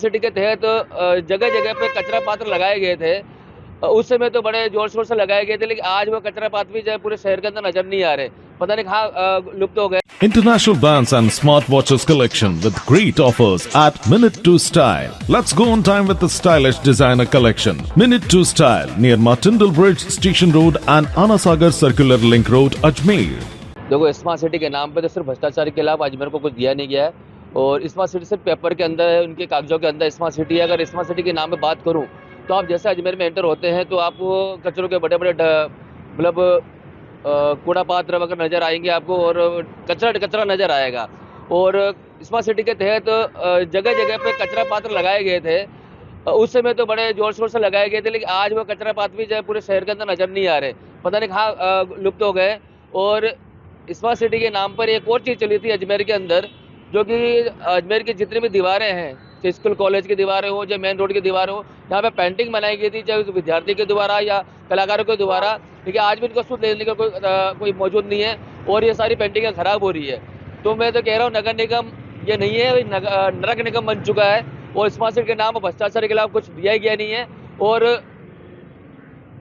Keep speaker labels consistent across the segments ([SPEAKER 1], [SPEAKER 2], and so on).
[SPEAKER 1] City के तहत जगह जगह पे कचरा पात्र लगाए गए थे। उस समय तो बड़े जोर शोर से लगाए गए थे, लेकिन आज वो कचरा पात्र भी जो है पूरे शहर के अंदर नजर नहीं आ रहे, पता नहीं कहाँ लुप्त हो गए।
[SPEAKER 2] International brands and smartwatches collection with great offers at Minute to Style. Let's go on time with the stylish designer collection. Minute to Style near Martindale Bridge, Station Road and Anasagar Circular Link Road, Ajmer.
[SPEAKER 1] देखो, smart city के नाम पे तो सिर्फ भ्रष्टाचार के खिलाफ अजमेर को कुछ दिया नहीं गया है, और स्मार्ट सिटी सिर्फ पेपर के अंदर है, उनके कागजों के अंदर स्मार्ट सिटी है। अगर स्मार्ट सिटी के नाम पे बात करूं तो आप जैसे अजमेर में एंटर होते हैं तो आपको कचरों के बड़े बड़े मतलब कूड़ा पात्र वगैरह नजर आएंगे आपको, और कचरा नजर आएगा। और स्मार्ट सिटी के तहत जगह जगह पे कचरा पात्र लगाए गए थे। उस समय तो बड़े जोर शोर से लगाए गए थे, लेकिन आज वो कचरा पात्र भी जो है पूरे शहर के अंदर नजर नहीं आ रहे, पता नहीं कहाँ लुप्त हो गए। और स्मार्ट सिटी के नाम पर एक और चीज़ चली थी अजमेर के अंदर, जो कि अजमेर की जितनी भी दीवारें हैं, चाहे स्कूल कॉलेज की दीवारें हो, चाहे मेन रोड की दीवारें हो, यहाँ पे पेंटिंग बनाई गई थी, चाहे विद्यार्थी के द्वारा या कलाकारों के द्वारा, लेकिन आज भी इनको सुध लेने का कोई मौजूद नहीं है, और ये सारी पेंटिंगें खराब हो रही है। तो मैं तो कह रहा हूँ नगर निगम ये नहीं है, नरक निगम बन चुका है, और स्मार्ट सिटी के नाम पर भ्रष्टाचार के खिलाफ कुछ दिया ही गया नहीं है। और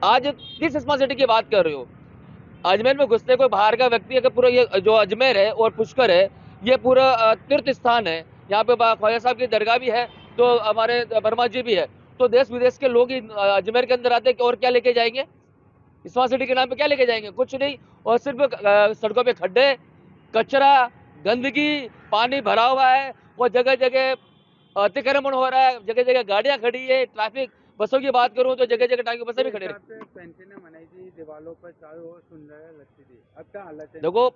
[SPEAKER 1] आज किस स्मार्ट सिटी की बात कर रहे हो? अजमेर में घुसते कोई बाहर का व्यक्ति, अगर पूरा ये जो अजमेर है और पुष्कर है, ये पूरा तीर्थ स्थान है। यहाँ पे ख्वाजा साहब की दरगाह भी है, तो हमारे वर्मा जी भी है, तो देश विदेश के लोग ही अजमेर के अंदर आते हैं, और क्या लेके जाएंगे? स्मार्ट सिटी के नाम पे क्या लेके जाएंगे? कुछ नहीं। और सिर्फ सड़कों पे खड्डे, कचरा, गंदगी, पानी भरा हुआ है, और जगह जगह अतिक्रमण हो रहा है, जगह जगह गाड़ियाँ खड़ी है, ट्रैफिक। बसों की बात करूँ तो जगह जगह टाइम बसें भी खड़ी है।
[SPEAKER 3] दीवारों पर चारों ओर सुंदर लगती थी, अब क्या हालत है?
[SPEAKER 1] देखो,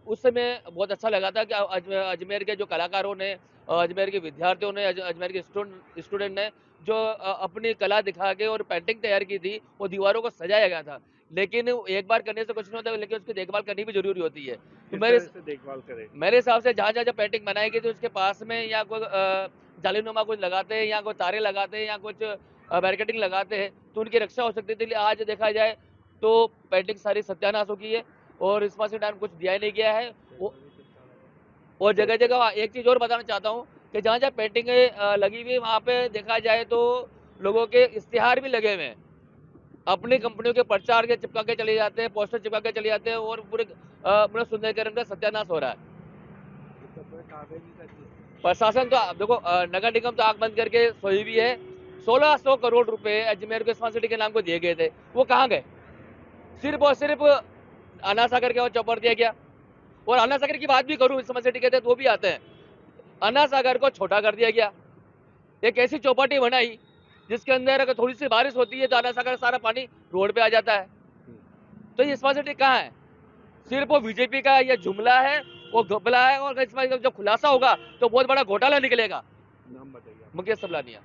[SPEAKER 1] उस समय बहुत अच्छा लगा था कि अजमेर के जो कलाकारों ने, अजमेर के विद्यार्थियों ने, अजमेर के स्टूडेंट ने जो अपनी कला दिखा के और पेंटिंग तैयार की थी, वो दीवारों को सजाया गया था। लेकिन एक बार करने से कुछ नहीं होता, लेकिन उसकी देखभाल करनी भी जरूरी होती है। तो
[SPEAKER 3] देखभाल करें।
[SPEAKER 1] मेरे हिसाब से जहाँ जहाँ पेंटिंग बनाई गई थी उसके पास में या कोई जालीनुमा कुछ लगाते हैं, या कोई तारे लगाते हैं, या कुछ बैरिकेडिंग लगाते हैं, तो उनकी रक्षा हो सकती थी। आज देखा जाए तो पेंटिंग सारी सत्यानाश हो गई है, और स्मार्ट सिटी में कुछ दिया ही नहीं गया है। और जगह जगह एक चीज़ और बताना चाहता हूँ कि जहाँ जहाँ पेंटिंगें लगी हुई, वहाँ पे देखा जाए तो लोगों के इश्तिहार भी लगे हुए हैं, अपनी कंपनियों के प्रचार के चिपका के चले जाते हैं, पोस्टर चिपका के चले जाते हैं, और पूरे सुंदरीकरण का सत्यानाश हो रहा है। प्रशासन तो देखो, नगर निगम तो आंख बंद करके सोई भी है। 1600 करोड़ रुपए अजमेर को स्मार्ट सिटी के नाम को दिए गए थे, वो कहाँ गए? सिर्फ और सिर्फ अन्ना सागर के चौपर दिया गया। और अन्ना सागर की बात भी करूं, स्मार्ट सिटी के तहत वो भी आते हैं, अन्ना सागर को छोटा कर दिया गया। एक ऐसी चौपाटी बनाई जिसके अंदर अगर थोड़ी सी बारिश होती है तो अन्ना सागर सारा पानी रोड पे आ जाता है। तो ये स्मार्ट सिटी कहाँ है? सिर्फ वो बीजेपी का ये जुमला है, वो घपला है, और इसमें जब खुलासा होगा तो बहुत बड़ा घोटाला निकलेगा।
[SPEAKER 3] नाम बताइए।
[SPEAKER 1] मुकेश सबलानिया।